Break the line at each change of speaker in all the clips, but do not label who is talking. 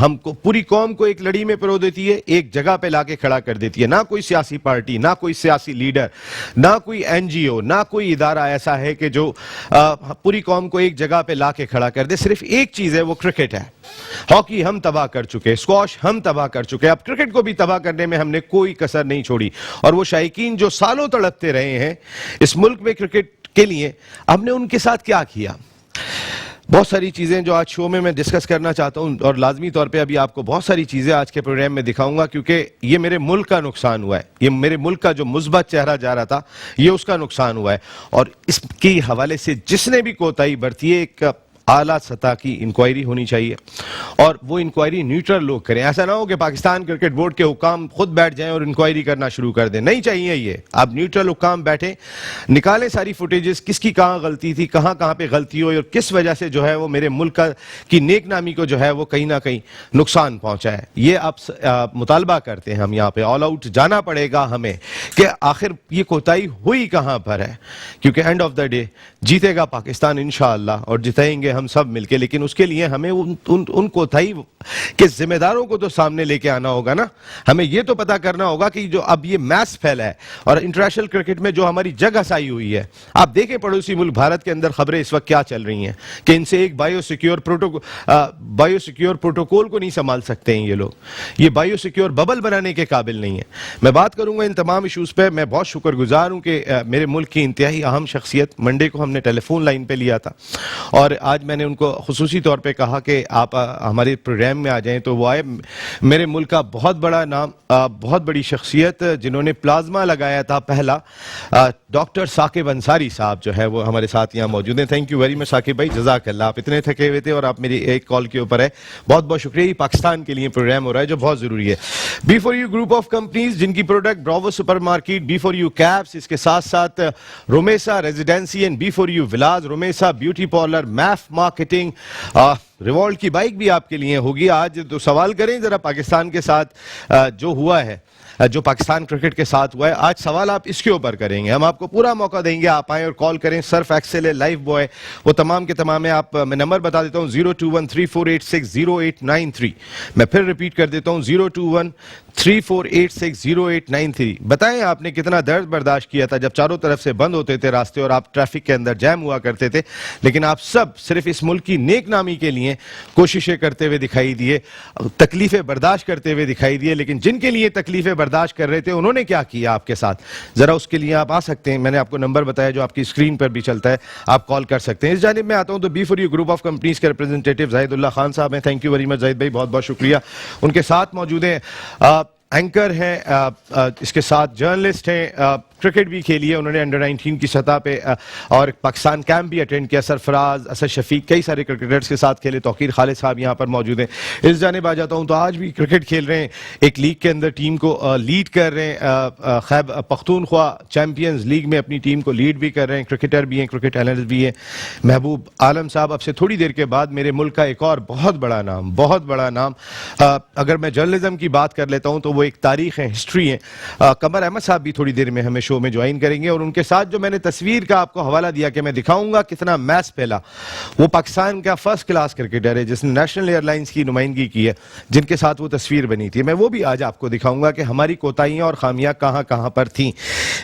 ہم کو پوری قوم کو ایک لڑی میں پرو دیتی ہے, ایک جگہ پہ لا کے کھڑا کر دیتی ہے. نہ کوئی سیاسی پارٹی, نہ کوئی سیاسی لیڈر, نہ کوئی این جی او, نہ کوئی ادارہ ایسا ہے کہ جو پوری قوم کو ایک جگہ پہ لا کے کھڑا کر دے. صرف ایک چیز ہے, وہ کرکٹ ہے. ہاکی ہم تباہ کر چکے, اسکواش ہم تباہ کر چکے, اب کرکٹ کو بھی تباہ کرنے میں ہم نے کوئی کسر نہیں چھوڑی. اور وہ شائقین جو سالوں تڑپتے رہے ہیں اس ملک میں کرکٹ کے لیے, ہم نے ان کے ساتھ کیا کیا. بہت ساری چیزیں جو آج شو میں ڈسکس کرنا چاہتا ہوں, اور لازمی طور پہ ابھی آپ کو بہت ساری چیزیں آج کے پروگرام میں دکھاؤں گا, کیونکہ یہ میرے ملک کا نقصان ہوا ہے. یہ میرے ملک کا جو مثبت چہرہ جا رہا تھا, یہ اس کا نقصان ہوا ہے. اور اس کے حوالے سے جس نے بھی کوتاہی برتی ہے, ایک اعلیٰ سطح کی انکوائری ہونی چاہیے, اور وہ انکوائری نیوٹرل لوگ کریں. ایسا نہ ہو کہ پاکستان کرکٹ بورڈ کے حکام خود بیٹھ جائیں اور انکوائری کرنا شروع کر دیں. نہیں چاہیے یہ. آپ نیوٹرل حکام بیٹھیں, نکالیں ساری فوٹیجز, کس کی کہاں غلطی تھی, کہاں کہاں پہ غلطی ہوئی, اور کس وجہ سے جو ہے وہ میرے ملک کی نیک نامی کو جو ہے وہ کہیں نہ کہیں نقصان پہنچا ہے. یہ آپ مطالبہ کرتے ہیں. ہم یہاں پہ آل آؤٹ جانا پڑے گا ہمیں کہ آخر یہ کوتاہی ہوئی کہاں پر ہے, کیونکہ اینڈ آف دا ڈے جیتے گا پاکستان انشاءاللہ, اور جتائیں گے ہم سب مل کے. لیکن اس کے لیے ہمیں ان کوتاہی کے ذمہ داروں کو تو سامنے لے کے آنا ہوگا نا. ہمیں یہ تو پتا کرنا ہوگا کہ جو اب یہ میس پھیلا ہے, اور انٹرنیشنل کرکٹ میں جو ہماری جگ ہسائی ہوئی ہے. آپ دیکھیں پڑوسی ملک بھارت کے اندر خبریں اس وقت کیا چل رہی ہیں کہ ان سے ایک بایو سیکیور پروٹوکول کو نہیں سنبھال سکتے ہیں یہ لوگ. یہ بایو سیکیور ببل بنانے کے قابل نہیں ہے. میں بات کروں گا ان تمام ایشوز پہ. میں بہت شکر گزار ہوں کہ میرے ملک کی انتہائی اہم شخصیت, منڈے کو ہم نے ٹیلی فون لائن پہ لیا تھا, اور آج میں نے ان کو خصوصی طور پہ کہا کہ آپ ہمارے پروگرام میں آ جائیں, تو وہ آئے. میرے ملک کا بہت بڑا نام, بہت بڑی شخصیت جنہوں نے پلازما لگایا تھا پہلا, ڈاکٹر ثاقب انصاری صاحب جو ہے وہ ہمارے ساتھ یہاں موجود ہیں. Thank you very much Saqib بھائی, جزاک اللہ. آپ اتنے تھکے ہوئے تھے اور آپ میری ایک کال کے اوپر ہے. بہت بہت شکریہ. یہ پاکستان کے لیے پروگرام ہو رہا ہے جو بہت ضروری ہے. B4U گروپ آف کمپنیز جن کی product Bravo super market, B4U caps, اس کے ساتھ ساتھ Rumaisa residency and B4U villas, Rumaisa beauty parlour, میف مارکیٹنگ, ریوالٹ کی بائک بھی آپ کے لیے ہوگی. آج تو سوال کریں ذرا پاکستان کے ساتھ جو ہوا ہے, جو پاکستان کرکٹ کے ساتھ ہوا ہے, آج سوال آپ اس کے اوپر کریں گے. ہم آپ کو پورا موقع دیں گے, آپ آئیں اور کال کریں. سرف ایکسل ہے, لائف بوائے, وہ تمام کے تمام ہیں. آپ میں نمبر بتا دیتا ہوں 0213486089 میں پھر ریپیٹ کر دیتا ہوں 0213486089. بتائیں آپ نے کتنا درد برداشت کیا تھا جب چاروں طرف سے بند ہوتے تھے راستے اور آپ ٹریفک کے اندر جیم ہوا کرتے تھے, لیکن آپ سب صرف اس ملک کی نیک نامی کے لیے کوششیں کرتے ہوئے دکھائی دیے, تکلیفیں برداشت کرتے ہوئے دکھائی دیے. لیکن جن کے لیے تکلیفیں برداشت کر رہے تھے انہوں نے کیا کیا آپ کے ساتھ, ذرا اس کے لیے آپ آ سکتے ہیں. میں نے آپ کو نمبر بتایا جو آپ کی اسکرین پر بھی چلتا ہے, آپ کال کر سکتے ہیں. اس جانب میں آتا ہوں تو B4U گروپ آف کمپنیز کے ریپرزنٹیٹیو زاہد اللہ خان صاحب ہیں. تھینک یو ویری مچ زاہد بھائی, بہت بہت شکریہ. ان کے ساتھ موجود ہیں, اینکر ہیں, اس کے ساتھ جرنلسٹ ہیں, کرکٹ بھی کھیلی ہے انہوں نے انڈر 19 کی سطح پہ, اور پاکستان کیمپ بھی اٹینڈ کیا. سرفراز, اسد شفیق, کئی سارے کرکٹرز کے ساتھ کھیلے. توقیر خالد صاحب یہاں پر موجود ہیں. اس جانب آ جاتا ہوں تو آج بھی کرکٹ کھیل رہے ہیں, ایک لیگ کے اندر ٹیم کو لیڈ کر رہے ہیں. خیبر پختونخوا چیمپئنز لیگ میں اپنی ٹیم کو لیڈ بھی کر رہے ہیں. کرکٹر بھی ہیں, کرکٹ اینالسٹ بھی ہیں. محبوب عالم صاحب اب سے تھوڑی دیر کے بعد میرے ملک کا ایک اور بہت بڑا نام, اگر میں جرنلزم کی بات کر لیتا ہوں تو وہ ایک تاریخ ہے, ہسٹری ہے. قمر احمد صاحب بھی تھوڑی دیر میں ہمیں شو میں جوائن کریں گے, اور ان کے ساتھ جو میں نے تصویر کا آپ کو حوالہ دیا کہ میں دکھاؤں گا کتنا میچ پھیلا, وہ پاکستان کا فرسٹ کلاس کرکٹر ہے جس نے نیشنل ایئر لائنز کی نمائندگی کی ہے, جن کے ساتھ وہ تصویر بنی تھی. میں وہ بھی آج آپ کو دکھاؤں گا کہ ہماری کوتاہیاں اور خامیاں کہاں کہاں پر تھیں.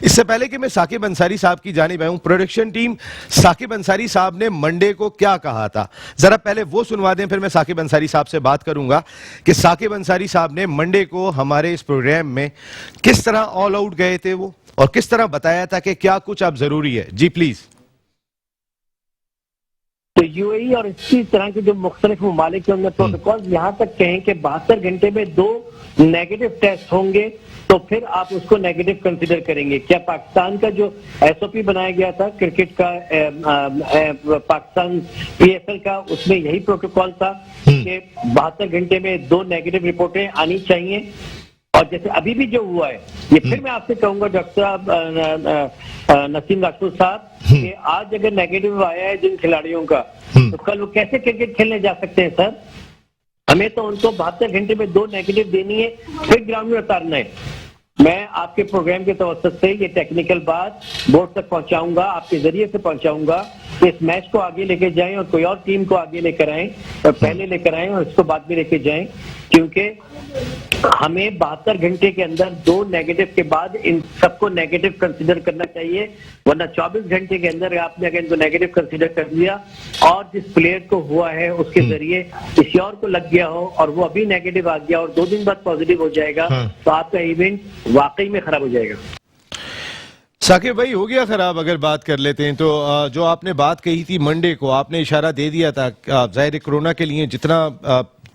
اس سے پہلے کہ میں ثاقب انصاری صاحب کی جانب آؤں, پروڈکشن ٹیم, ثاقب انصاری صاحب نے منڈے کو کیا کہا تھا ذرا پہلے وہ سنوا دیں, پھر میں ثاقب انصاری صاحب سے بات کروں گا کہ ثاقب انصاری صاحب نے منڈے کو ہمارے اس پروگرام میں کس طرح آل آؤٹ گئے تھے وہ, اور کس طرح بتایا تھا کہ کیا کچھ اب ضروری ہے. جی پلیز.
تو یو اے ای اور اسی طرح کے جو مختلف ممالک کے اندر پروٹوکول یہاں تک کہیں کہ 72 گھنٹے میں 2 نیگیٹو ٹیسٹ ہوں گے تو پھر آپ اس کو نیگیٹو کنسیڈر کریں گے. کیا پاکستان کا جو ایس او پی بنایا گیا تھا کرکٹ کا, پاکستان PSL کا, اس میں یہی پروٹوکول تھا کہ 72 گھنٹے میں 2 نیگیٹو رپورٹیں آنی چاہیے. اور جیسے ابھی بھی جو ہوا ہے, یہ پھر میں آپ سے کہوں گا ڈاکٹر صاحب نسیم راجپوت صاحب, کہ آج اگر نیگیٹو آیا ہے جن کھلاڑیوں کا, تو کل وہ کیسے کرکٹ کھیلنے جا سکتے ہیں سر؟ ہمیں تو ان کو 72 گھنٹے میں 2 نیگیٹو دینی ہے, پھر گراؤنڈ میں اتارنا ہے. میں آپ کے پروگرام کے توسط سے یہ ٹیکنیکل بات بورڈ تک پہنچاؤں گا, آپ کے ذریعے سے پہنچاؤں گا کہ اس میچ کو آگے لے کے جائیں اور کوئی اور ٹیم کو آگے لے کر آئیں, اور پہلے لے کر آئیں اور اس کو بعد میں لے کے جائیں, کیونکہ ہمیں 72 گھنٹے کے اندر 2 نیگیٹو کے بعد ان سب کو نیگیٹو کنسیڈر کرنا چاہیے, ورنہ 24 گھنٹے کے اندر آپ نے اگر ان کو نیگیٹو کنسیڈر کر لیا اور جس پلیئر کو ہوا ہے اس کے ذریعے کسی اور کو لگ گیا ہو اور وہ ابھی نیگیٹو آ گیا اور 2 دن بعد پازیٹیو ہو جائے گا تو آپ کا ایونٹ واقعی میں خراب ہو جائے گا.
ثاقب بھائی ہو گیا خراب اگر بات کر لیتے ہیں تو جو آپ نے بات کہی تھی منڈے کو, آپ نے اشارہ دے دیا تھا, ظاہر کرونا کے لیے جتنا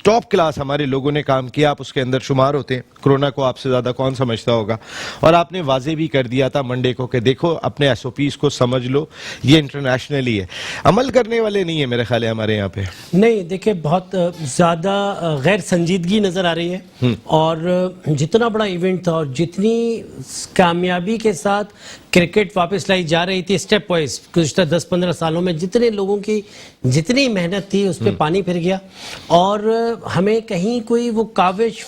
ٹاپ کلاس ہمارے لوگوں نے کام کیا آپ اس کے اندر شمار ہوتے ہیں, کرونا کو آپ سے زیادہ کون سمجھتا ہوگا, اور آپ نے واضح بھی کر دیا تھا منڈے کو کہ دیکھو اپنے ایس او پیز کو سمجھ لو, یہ انٹرنیشنلی ہے, عمل کرنے والے نہیں ہے میرے خیال ہے ہمارے یہاں پہ.
نہیں دیکھیں, بہت زیادہ غیر سنجیدگی نظر آ رہی ہے, اور جتنا بڑا ایونٹ تھا اور جتنی کامیابی کے ساتھ کرکٹ واپس لائی جا رہی تھی اسٹیپ وائز گزشتہ 10-15 سالوں میں, جتنے لوگوں کی جتنی محنت تھی اس پہ پانی پھر گیا, اور ہمیں کہیں کوئی وہ کاوش,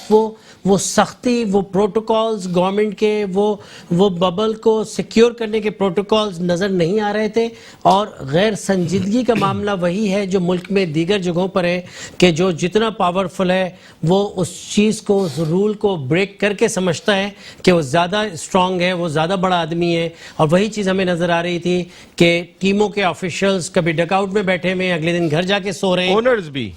وہ سختی, وہ پروٹوکالز گورنمنٹ کے, وہ ببل کو سیکیور کرنے کے پروٹوکالز نظر نہیں آ رہے تھے, اور غیر سنجیدگی کا معاملہ وہی ہے جو ملک میں دیگر جگہوں پر ہے کہ جو جتنا پاورفل ہے وہ اس چیز کو, اس رول کو بریک کر کے سمجھتا ہے کہ وہ زیادہ اسٹرانگ ہے, وہ زیادہ بڑا آدمی ہے, اور وہی چیز ہمیں نظر آ رہی تھی کہ ٹیموں کے آفیشلز کبھی ڈک آؤٹ میں بیٹھے ہوئے, اگلے دن گھر جا کے سو رہے ہیں,
اونرز بھی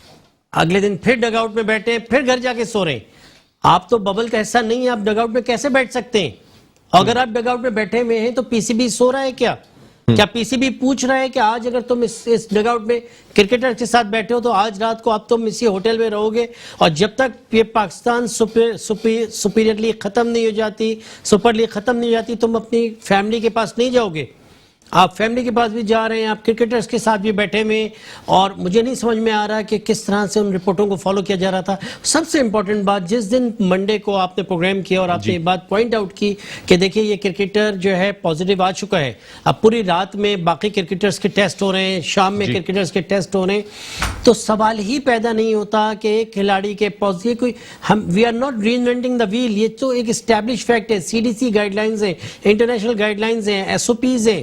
اگلے دن پھر ڈگ آؤٹ میں بیٹھے, پھر گھر جا کے سو رہے ہیں. آپ تو ببل کا حصہ نہیں ہیں, آپ ڈگ آؤٹ میں کیسے بیٹھ سکتے ہیں؟ اگر آپ ڈگ آؤٹ میں بیٹھے ہوئے ہیں تو پی سی بی سو رہا ہے کیا پی سی بی پوچھ رہا ہے کہ آج اگر تم اس ڈگ آؤٹ میں کرکٹر کے ساتھ بیٹھے ہو تو آج رات کو آپ تم اسی ہوٹل میں رہو گے, اور جب تک یہ پاکستان سپیریئر لیگ ختم نہیں ہو جاتی, سپر لیگ ختم نہیں ہو جاتی, تم اپنی فیملی کے پاس نہیں جاؤ گے؟ آپ فیملی کے پاس بھی جا رہے ہیں, آپ کرکٹرز کے ساتھ بھی بیٹھے ہوئے, اور مجھے نہیں سمجھ میں آ رہا کہ کس طرح سے ان رپورٹوں کو فالو کیا جا رہا تھا. سب سے امپورٹنٹ بات, جس دن منڈے کو آپ نے پروگرام کیا اور آپ نے یہ بات پوائنٹ آؤٹ کی کہ دیکھیں یہ کرکٹر جو ہے پازیٹیو آ چکا ہے, اب پوری رات میں باقی کرکٹرز کے ٹیسٹ ہو رہے ہیں, شام میں کرکٹرز کے ٹیسٹ ہو رہے ہیں, تو سوال ہی پیدا نہیں ہوتا کہ ایک کھلاڑی کے پازیٹیو کوئی, ہم we are not reinventing the wheel, یہ تو ایک اسٹیبلش فیکٹ ہے, C D C guidelines ہیں, انٹرنیشنل گائیڈ لائنز ہیں, ایس او پیز ہیں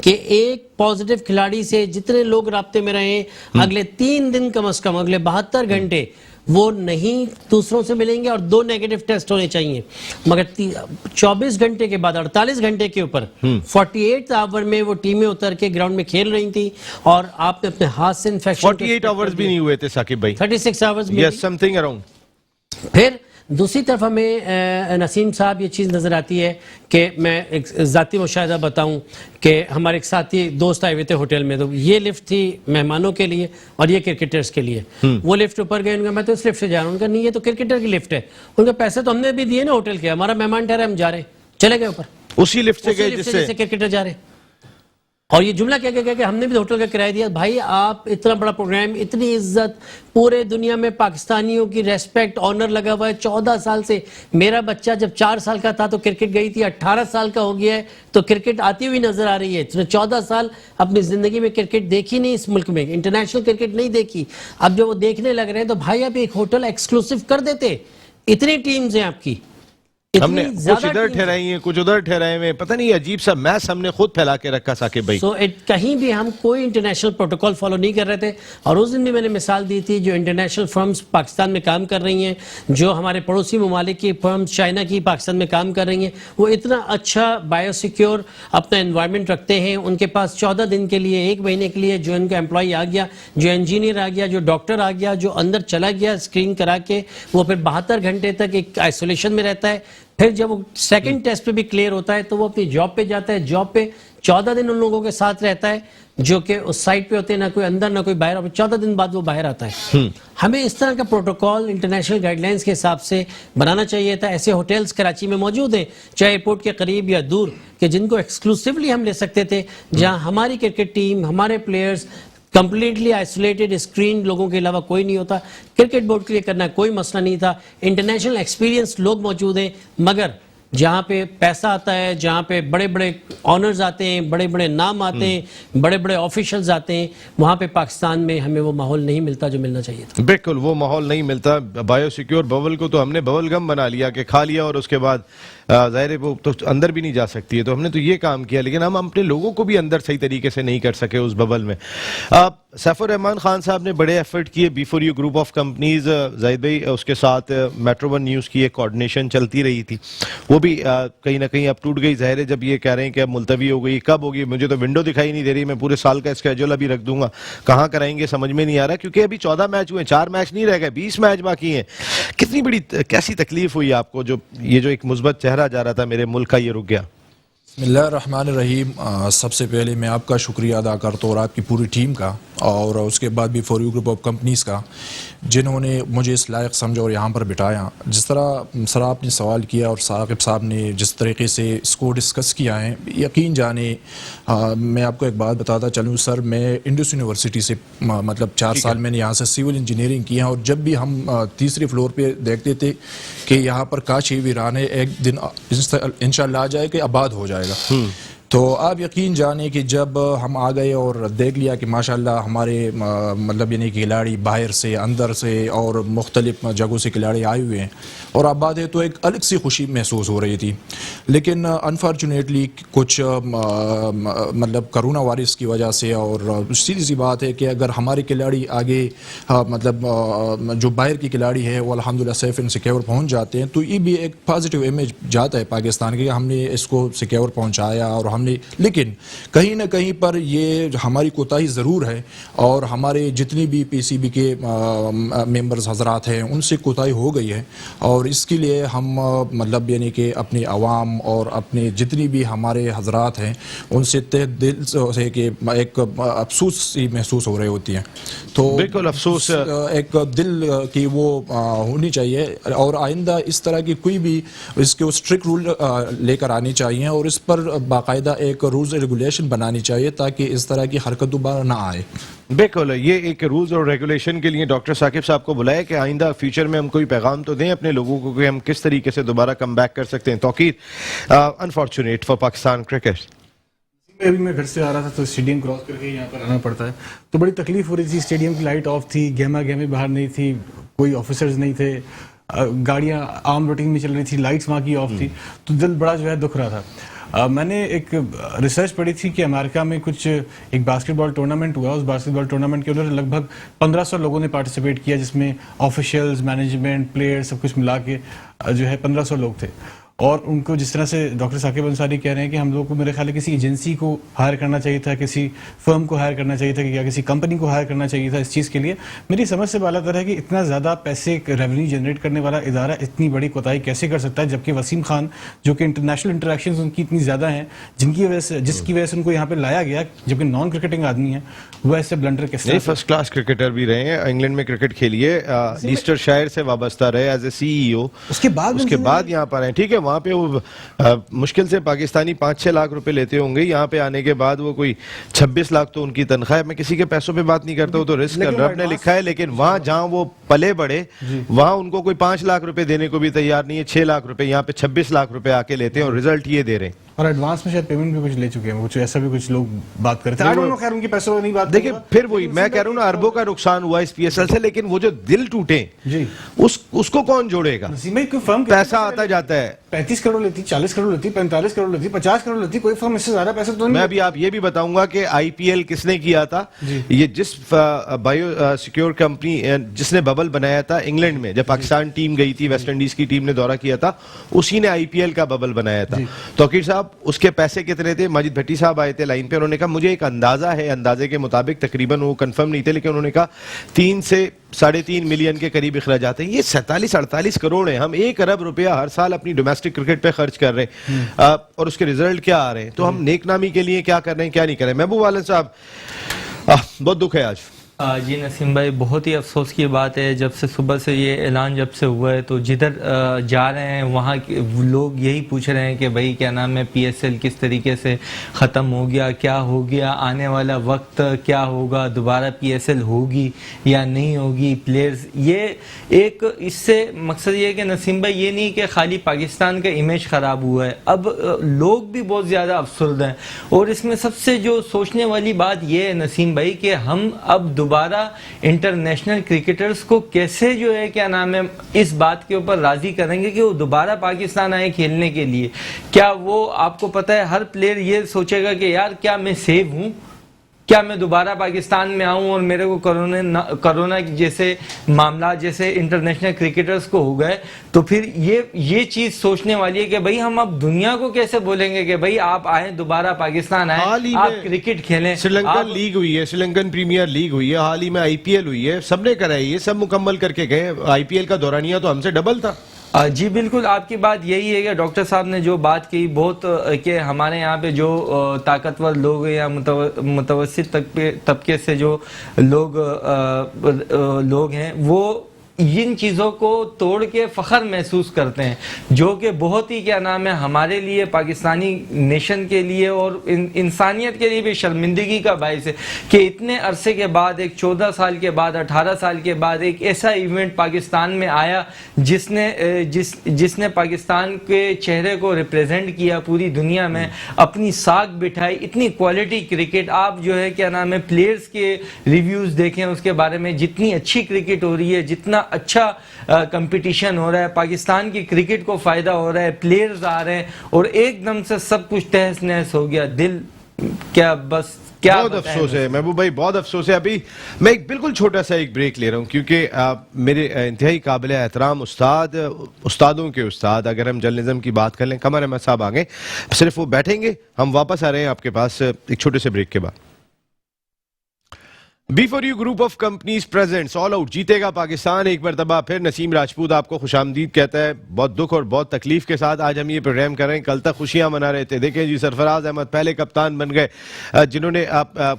کہ ایک پازیٹیو کھلاڑی سے جتنے لوگ رابطے میں رہیں اگلے 3 دن کم از کم, اگلے 72 گھنٹے وہ نہیں دوسروں سے ملیں گے, اور 2 نیگیٹو ٹیسٹ ہونے چاہیے. مگر 24 گھنٹے کے بعد 48 گھنٹے کے اوپر 48 آور میں وہ ٹیمیں اتر کے گراؤنڈ میں کھیل رہی تھیں, اور آپ نے اپنے ہاتھ سے انفیکشن
48 آورز بھی نہیں ہوئے تھے ثاقب بھائی,
36 آورز میں.
یس سم تھنگ اراؤنڈ.
پھر دوسری طرف ہمیں نسیم صاحب یہ چیز نظر آتی ہے کہ میں ایک ذاتی مشاہدہ بتاؤں کہ ہمارے ایک ساتھی دوست آئے ہوئے تھے ہوٹل میں, تو یہ لفٹ تھی مہمانوں کے لیے اور یہ کرکٹرز کے لیے. وہ لفٹ اوپر گئے, ان کا میں تو اس لفٹ سے جا رہا ہوں, ان کا نہیں یہ تو کرکٹر کی لفٹ ہے, ان کا پیسے تو ہم نے بھی دیے نا ہوٹل کے, ہمارا مہمان ٹھہرا, ہم جا رہے ہیں, چلے گئے اوپر
اسی لفٹ سے گئے جس سے
کرکٹر جا رہے ہیں. اور یہ جملہ کیا کہ ہم نے بھی ہوٹل کا کرایہ دیا. بھائی آپ اتنا بڑا پروگرام, اتنی عزت, پورے دنیا میں پاکستانیوں کی ریسپیکٹ, آنر لگا ہوا ہے 14 سال سے. میرا بچہ جب 4 سال کا تھا تو کرکٹ گئی تھی, 18 سال کا ہو گیا ہے تو کرکٹ آتی ہوئی نظر آ رہی ہے. 14 سال اپنی زندگی میں کرکٹ دیکھی نہیں, اس ملک میں انٹرنیشنل کرکٹ نہیں دیکھی. اب جب وہ دیکھنے لگ رہے ہیں تو بھائی آپ ایک ہوٹل ایکسکلوسیو کر دیتے, اتنی ٹیمز ہیں آپ کی,
ہم نے کچھ ادھر ٹھہرائی ہیں, کچھ ادھر ٹھہرائے ہوئے, پتہ نہیں عجیب سا میس ہم نے خود پھیلا کے رکھا ثاقب بھائی.
کہیں بھی ہم کوئی انٹرنیشنل پروٹوکول فالو نہیں کر رہے تھے. اور اس دن بھی میں نے مثال دی تھی جو انٹرنیشنل فرمز پاکستان میں کام کر رہی ہیں, جو ہمارے پڑوسی ممالک کی فرمز چائنا کی پاکستان میں کام کر رہی ہیں, وہ اتنا اچھا بایو سیکیور اپنا انوائرمنٹ رکھتے ہیں. ان کے پاس 14 دن کے لیے, 1 مہینے کے لیے جو ان کا امپلائی آ گیا, جو انجینئر آ گیا, جو ڈاکٹر آ گیا, جو اندر چلا گیا اسکرین کرا کے, وہ پھر 72 گھنٹے تک ایک آئسولیشن میں رہتا ہے. پھر جب وہ سیکنڈ ٹیسٹ پہ بھی کلیئر ہوتا ہے تو وہ اپنی جاب پہ جاتا ہے, جاب پہ 14 دن ان لوگوں کے ساتھ رہتا ہے جو کہ اس سائٹ پہ ہوتے ہیں, نہ کوئی اندر نہ کوئی باہر, 14 دن بعد وہ باہر آتا ہے. ہمیں اس طرح کا پروٹوکول انٹرنیشنل گائیڈ لائنز کے حساب سے بنانا چاہیے تھا. ایسے ہوٹلز کراچی میں موجود ہیں, چاہے ایئرپورٹ کے قریب یا دور, کہ جن کو ایکسکلوسیولی ہم لے سکتے تھے, جہاں ہماری کرکٹ ٹیم, ہمارے پلیئرز کمپلیٹلی آئسولیٹڈ, اسکرین لوگوں کے علاوہ کوئی نہیں ہوتا. کرکٹ بورڈ کے لیے کرنا کوئی مسئلہ نہیں تھا, انٹرنیشنل ایکسپیرینس لوگ موجود ہیں, مگر جہاں پہ پیسہ آتا ہے, جہاں پہ بڑے بڑے آنرز آتے ہیں, بڑے بڑے نام آتے ہیں, بڑے بڑے آفیشلز آتے ہیں, وہاں پہ پاکستان میں ہمیں وہ ماحول نہیں ملتا جو ملنا چاہیے تھا.
بالکل وہ ماحول نہیں ملتا. بایو سیکیور ببل کو تو ہم نے ببل گم بنا لیا کہ کھا لیا اور اس کے بعد ظاہر ہے وہ تو اندر بھی نہیں جا سکتی ہے, تو ہم نے تو یہ کام کیا, لیکن ہم اپنے لوگوں کو بھی اندر صحیح طریقے سے نہیں کر سکے اس ببل میں. سیف الرحمان خان صاحب نے بڑے ایفرٹ کیے, B4U گروپ آف کمپنیز, زاہد بھائی اس کے ساتھ میٹرو ون نیوز کی ایک کوارڈینیشن چلتی رہی تھی, وہ بھی کہیں نہ کہیں اب ٹوٹ گئی. ظاہر ہے جب یہ کہہ رہے ہیں کہ اب ملتوی ہو گئی, کب ہوگی مجھے تو ونڈو دکھائی نہیں دے رہی, میں پورے سال کا اسکیجول ابھی رکھ دوں گا, کہاں کرائیں گے سمجھ میں نہیں آ رہا, کیونکہ ابھی 14 میچ ہوئے, 4 میچ نہیں رہ گئے, 20 میچ باقی ہیں. کتنی بڑی کیسی تکلیف ہوئی آپ کو جو یہ جو ایک مثبت چہرہ جا رہا تھا میرے ملک کا یہ رک گیا؟
بسم اللہ الرحمن الرحیم. سب سے پہلے میں آپ کا شکریہ ادا کرتا ہوں اور آپ کی پوری ٹیم کا, اور اس کے بعد B4U گروپ آف کمپنیز کا, جنہوں نے مجھے اس لائق سمجھا اور یہاں پر بٹھایا. جس طرح سر آپ نے سوال کیا اور ثاقب صاحب نے جس طریقے سے اس کو ڈسکس کیا ہے, یقین جانے میں آپ کو ایک بات بتاتا چلوں سر, میں انڈس یونیورسٹی سے مطلب 4 سال میں نے یہاں سے سول انجینئرنگ کیا, اور جب بھی ہم تیسرے فلور پہ دیکھتے تھے کہ یہاں پر کاش یہ ویران ہے ایک دن انشاءاللہ آ جائے کہ آباد ہو جائے گا. تو آپ یقین جانیں کہ جب ہم آ گئے اور دیکھ لیا کہ ماشاءاللہ ہمارے مطلب یعنی کہ کھلاڑی باہر سے اندر سے اور مختلف جگہوں سے کھلاڑی آئے ہوئے ہیں اور آباد ہے, تو ایک الگ سی خوشی محسوس ہو رہی تھی. لیکن انفارچونیٹلی کچھ مطلب کرونا وائرس کی وجہ سے, اور سیدھی سی بات ہے کہ اگر ہمارے کھلاڑی آگے مطلب جو باہر کی کھلاڑی ہے وہ الحمدللہ سیف اینڈ سیکیور پہنچ جاتے ہیں, تو یہ بھی ایک پازیٹیو امیج جاتا ہے پاکستان کے کہ ہم نے اس کو سیکیور پہنچایا. اور ہم نے, لیکن کہیں نہ کہیں پر یہ ہماری کوتاہی ضرور ہے, اور ہمارے جتنی بھی PCB کے ممبرز حضرات ہیں ان سے کوتاہی ہو گئی ہے, اور اس کے لیے ہم مطلب یعنی کہ اپنی عوام اور اپنے جتنی بھی ہمارے حضرات ہیں ان سے تہ دل سے کہ ایک افسوس سی محسوس ہو رہی ہوتی ہیں. تو
بالکل افسوس,
ایک دل کی وہ ہونی چاہیے, اور آئندہ اس طرح کی کوئی بھی اس کے اسٹرکٹ رول لے کر آنی چاہیے, اور اس پر باقاعدہ ایک رولز ریگولیشن بنانی چاہیے تاکہ اس طرح کی حرکت دوبارہ نہ آئے.
بالکل یہ ایک رولز اور ریگولیشن کے لیے ڈاکٹر ثاقب صاحب کو بلایا کہ آئندہ فیوچر میں ہم کوئی پیغام تو دیں اپنے لوگوں کو کہ ہم کس طریقے سے دوبارہ کم بیک کر سکتے ہیں. توقیر انفارچونیٹ فار پاکستان کرکٹ.
ابھی میں گھر سے آ رہا تھا تو اسٹیڈیم کراس کر کے یہاں پر آنا پڑتا ہے, تو بڑی تکلیف ہو رہی تھی. اسٹیڈیم کی لائٹ آف تھی, گہمے باہر نہیں تھی, کوئی آفیسرز نہیں تھے, گاڑیاں عام روٹین میں چل رہی تھی, لائٹس وہاں کی آف تھی, تو دل بڑا جو ہے دکھ رہا تھا. میں نے ایک ریسرچ پڑھی تھی کہ امریکہ میں کچھ ایک باسکٹ بال ٹورنامنٹ ہوا, اس باسکٹ بال ٹورنامنٹ کے اندر لگ بھگ 1500 لوگوں نے پارٹیسپیٹ کیا, جس میں آفیشلز, مینجمنٹ, پلیئر سب کچھ ملا کے جو ہے 1500 لوگ تھے. اور ان کو جس طرح سے ڈاکٹر ثاقب انصاری کہہ رہے ہیں کہ ہم لوگوں کو میرے خیال ہے کسی ایجنسی کو ہائر کرنا چاہیے تھا, کسی فرم کو ہائر کرنا چاہیے تھا, یا کسی کمپنی کو ہائر کرنا چاہیے تھا اس چیز کے لیے. میری سمجھ سے بالا تر ہے کہ اتنا زیادہ پیسے ریونیو جنریٹ کرنے والا ادارہ اتنی بڑی کوتاہی کیسے کر سکتا ہے, جبکہ وسیم خان جو کہ انٹرنیشنل انٹریکشنز ان کی اتنی زیادہ ہیں جس کی وجہ سے ان کو یہاں پہ لایا گیا, جبکہ نان کرکٹنگ آدمی ہیں, وہ ایسے بلنڈر کس طرح.
فرسٹ کلاس کرکٹر بھی رہے ہیں, انگلینڈ میں کرکٹ کھیلیے, لیسٹر شائر سے وابستہ رہے ایز اے CEO, اس کے بعد یہاں پر ہیں. ٹھیک ہے, وہاں پہ وہ مشکل سے پاکستانی 5-6 لاکھ روپے لیتے ہوں گے, یہاں پہ آنے کے بعد وہ کوئی 26 لاکھ تو ان کی تنخواہ ہے. میں کسی کے پیسوں پہ بات نہیں کرتا ہوں, تو رسک رب نے لکھا ہے, لیکن وہاں جہاں وہ پلے بڑے وہاں ان کو کوئی 5 لاکھ روپے دینے کو بھی تیار نہیں ہے, 6 لاکھ روپے, یہاں پہ 26 لاکھ روپے آ کے لیتے ہیں اور رزلٹ یہ دے رہے ہیں.
اور ایڈوانس میں شاید پیمنٹ بھی کچھ لے چکے ہیں, کچھ ایسا بھی کچھ لوگ بات کرتے ہیں. خیر ان کی پیسوں میں نہیں بات.
دیکھیں پھر وہی میں کہہ رہا ہوں نا, اربوں کا نقصان ہوا اس PSL سے, لیکن وہ جو دل ٹوٹے اس کو کون جوڑے گا؟ پیسہ آتا جاتا ہے,
35 کروڑ لیتی, 40 کروڑ لیتی, 45 کروڑ لیتی, 50 کروڑ لیتی, کوئی فرم اس سے زیادہ پیسہ تو نہیں.
میں ابھی آپ یہ بھی بتاؤں گا کہ IPL کس نے کیا تھا. یہ جس بایو سیکیور کمپنی جس نے ببل بنایا تھا انگلینڈ میں, جب پاکستان ٹیم گئی تھی, ویسٹ انڈیز کی ٹیم نے دورہ کیا تھا, اسی نے IPL کا ببل بنایا تھا. توقیر صاحب اس کے پیسے کتنے تھے؟ ماجد بھٹی صاحب آئے تھے لائن پہ, انہوں نے کہا مجھے ایک اندازہ ہے, اندازے کے مطابق تقریباً وہ کنفرم نہیں تھے, لیکن انہوں نے کہا 3 سے 3.5 ملین کے قریب اخراجات ہیں. یہ 47-48 کروڑ ہیں. ہم 1 ارب روپیہ ہر سال اپنی ڈومیسٹک کرکٹ پہ خرچ کر رہے ہیں, اور اس کے ریزلٹ کیا آ رہے ہیں. تو ہم نیک نامی کے لیے کیا کر رہے ہیں, کیا نہیں کر رہے ہیں. محبوب عالم صاحب, بہت دکھ ہے آج.
جی نسیم بھائی، بہت ہی افسوس کی بات ہے، جب سے صبح سے یہ اعلان جب سے ہوا ہے تو جدھر جا رہے ہیں وہاں لوگ یہی پوچھ رہے ہیں کہ بھائی کیا نام ہے پی ایس ایل کس طریقے سے ختم ہو گیا، کیا ہو گیا، آنے والا وقت کیا ہوگا، دوبارہ پی ایس ایل ہوگی یا نہیں ہوگی، پلیئرز یہ ایک اس سے مقصد یہ ہے کہ نسیم بھائی یہ نہیں کہ خالی پاکستان کا امیج خراب ہوا ہے، اب لوگ بھی بہت زیادہ افسردہ ہیں، اور اس میں سب سے جو سوچنے والی بات یہ ہے نسیم بھائی کہ ہم اب دوبارہ انٹرنیشنل کرکٹرز کو کیسے جو ہے کیا نام ہے اس بات کے اوپر راضی کریں گے کہ وہ دوبارہ پاکستان آئے کھیلنے کے لیے. کیا وہ آپ کو پتہ ہے ہر پلیئر یہ سوچے گا کہ یار کیا میں سیو ہوں، کیا میں دوبارہ پاکستان میں آؤں اور میرے کو کرونا جیسے معاملات جیسے انٹرنیشنل کرکٹرز کو ہو گئے، تو پھر یہ چیز سوچنے والی ہے کہ بھئی ہم اب دنیا کو کیسے بولیں گے کہ بھئی آپ آئیں دوبارہ پاکستان آئیں، آپ کرکٹ کھیلیں.
سری لنکن لیگ ہوئی ہے، سری لنکن پریمیئر لیگ ہوئی ہے، حال ہی میں آئی پی ایل ہوئی ہے، سب نے کرا ہے، یہ سب مکمل کر کے گئے. آئی پی ایل کا دورانیہ تو ہم سے ڈبل تھا.
جی بالکل، آپ کی بات یہی ہے کہ ڈاکٹر صاحب نے جو بات کی بہت کہ ہمارے یہاں پہ جو طاقتور لوگ ہیں یا متوسط طبقے سے جو لوگ ہیں وہ ان چیزوں کو توڑ کے فخر محسوس کرتے ہیں، جو کہ بہت ہی کیا نام ہے ہمارے لیے پاکستانی نیشن کے لیے اور انسانیت کے لیے بھی شرمندگی کا باعث ہے کہ اتنے عرصے کے بعد ایک 14 سال کے بعد 18 سال کے بعد ایک ایسا ایونٹ پاکستان میں آیا جس نے پاکستان کے چہرے کو ریپریزنٹ کیا پوری دنیا میں، اپنی ساکھ بٹھائی. اتنی کوالٹی کرکٹ، آپ جو ہے کیا نام ہے پلیئرز کے ریویوز دیکھیں اس کے بارے میں، جتنی اچھی کرکٹ ہو رہی ہے، جتنا اچھا کمپٹیشن ہو رہا ہے، پاکستان کی کرکٹ کو فائدہ ہو رہا ہے، پلیئرز آ رہے ہیں اور ایک دم سے سب کچھ تہس نہس ہو گیا. دل کیا بس کیا
بہت افسوس ہے محبوب بھائی، بہت افسوس ہے. ابھی میں ایک بالکل چھوٹا سا ایک بریک لے رہا ہوں کیونکہ میرے انتہائی قابل احترام استادوں کے استاد اگر ہم جرنلزم کی بات کر لیں، قمر احمد صاحب آ گئے، صرف وہ بیٹھیں گے، ہم واپس آ رہے ہیں آپ کے پاس ایک چھوٹے سے بریک کے بعد. B4U group of companies presents all out جیتے گا پاکستان. ایک مرتبہ پھر نسیم راجپوت آپ کو خوش آمدید کہتا ہے. بہت دکھ اور بہت تکلیف کے ساتھ آج ہم یہ پروگرام کر رہے ہیں. کل تک خوشیاں منا رہے تھے. دیکھیں جی، سرفراز احمد پہلے کپتان بن گئے جنہوں نے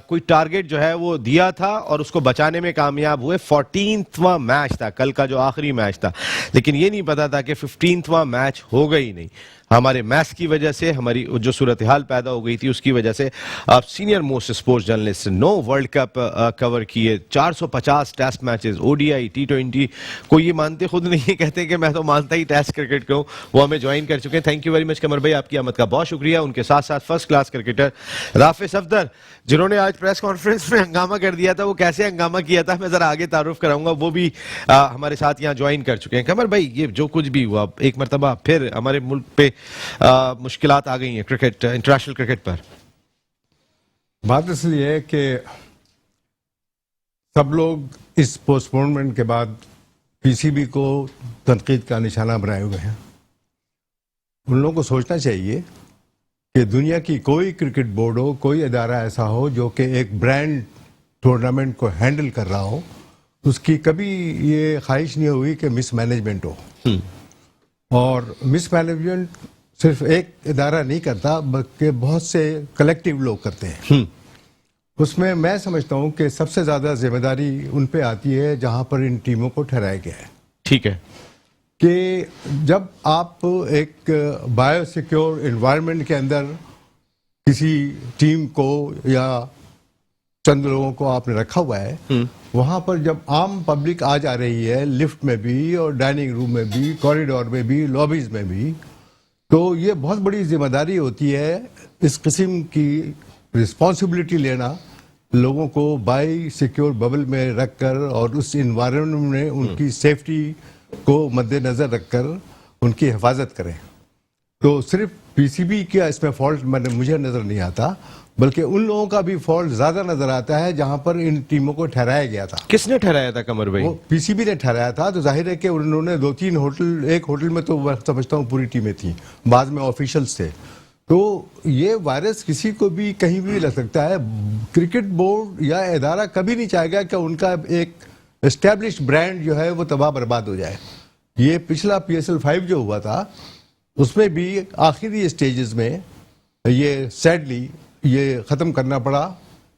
کوئی ٹارگٹ جو ہے وہ دیا تھا اور اس کو بچانے میں کامیاب ہوئے. 14واں میچ تھا کل کا جو آخری میچ تھا، لیکن یہ نہیں پتا تھا کہ 15واں میچ ہوگا ہی نہیں. ہمارے میچ کی وجہ سے، ہماری جو صورتحال پیدا ہو گئی تھی اس کی وجہ سے. آپ senior most sports journalist, 9 world cup cover کیے، 450 test matches, O D I, T20. کوئی یہ مانتے خود نہیں ہے، کہتے ہیں کہ میں تو مانتا ہی ٹیسٹ کرکٹ کو ہوں. وہ ہمیں جوائن کر چکے ہیں. Thank you very much Qamar بھائی، آپ کی آمد کا بہت شکریہ. ان کے ساتھ ساتھ فرسٹ کلاس کرکٹر رافع صفدر جنہوں نے آج پریس کانفرنس میں ہنگامہ کر دیا تھا. وہ کیسے ہنگامہ کیا تھا میں ذرا آگے تعارف کراؤں گا، وہ بھی ہمارے ساتھ یہاں جوائن کر چکے ہیں. قمر بھائی، یہ جو کچھ بھی ہوا، ایک مرتبہ پھر ہمارے ملک پہ مشکلات آ گئی ہیں کرکٹ، انٹرنیشنل کرکٹ پر.
بات اصل یہ ہے کہ سب لوگ اس پوسٹ پونمنٹ کے بعد پی سی بی کو تنقید کا نشانہ بنائے ہوئے ہیں. ان لوگوں کو سوچنا چاہیے کہ دنیا کی کوئی کرکٹ بورڈ ہو، کوئی ادارہ ایسا ہو جو کہ ایک برانڈ ٹورنامنٹ کو ہینڈل کر رہا ہو، اس کی کبھی یہ خواہش نہیں ہوئی کہ مس مینجمنٹ ہو. اور مس مینجمنٹ صرف ایک ادارہ نہیں کرتا بلکہ بہت سے کلیکٹیو لوگ کرتے ہیں. اس میں میں سمجھتا ہوں کہ سب سے زیادہ ذمہ داری ان پہ آتی ہے جہاں پر ان ٹیموں کو ٹھہرایا گیا ہے.
ٹھیک ہے
کہ جب آپ ایک بایو سیکیور انوائرمنٹ کے اندر کسی ٹیم کو یا چند لوگوں کو آپ نے رکھا ہوا ہے، وہاں پر جب عام پبلک آ جا رہی ہے، لفٹ میں بھی اور ڈائننگ روم میں بھی، کوریڈور میں بھی، لابیز میں بھی، تو یہ بہت بڑی ذمہ داری ہوتی ہے اس قسم کی رسپانسبلٹی لینا، لوگوں کو بائی سیکیور ببل میں رکھ کر اور اس انوائرمنٹ میں ان کی سیفٹی کو مد نظر رکھ کر ان کی حفاظت کریں. تو صرف پی سی بی کا اس میں فالٹ مجھے نظر نہیں آتا، بلکہ ان لوگوں کا بھی فالٹ زیادہ نظر آتا ہے جہاں پر ان ٹیموں کو ٹھہرایا گیا تھا.
کس نے ٹھہرایا تھا قمر بھائی؟
پی سی بی نے ٹھہرایا تھا. تو ظاہر ہے کہ انہوں نے 2-3 ہوٹل، ایک ہوٹل میں تو میں سمجھتا ہوں پوری ٹیمیں تھیں، بعد میں آفیشلز تھے. تو یہ وائرس کسی کو بھی کہیں بھی لگ سکتا ہے. کرکٹ بورڈ یا ادارہ کبھی نہیں چاہے گا کہ ان کا ایک اسٹیبلش برانڈ جو ہے وہ تباہ برباد ہو جائے. یہ پچھلا PSL 5 جو ہوا تھا اس میں بھی آخری اسٹیجز میں یہ سیڈلی یہ ختم کرنا پڑا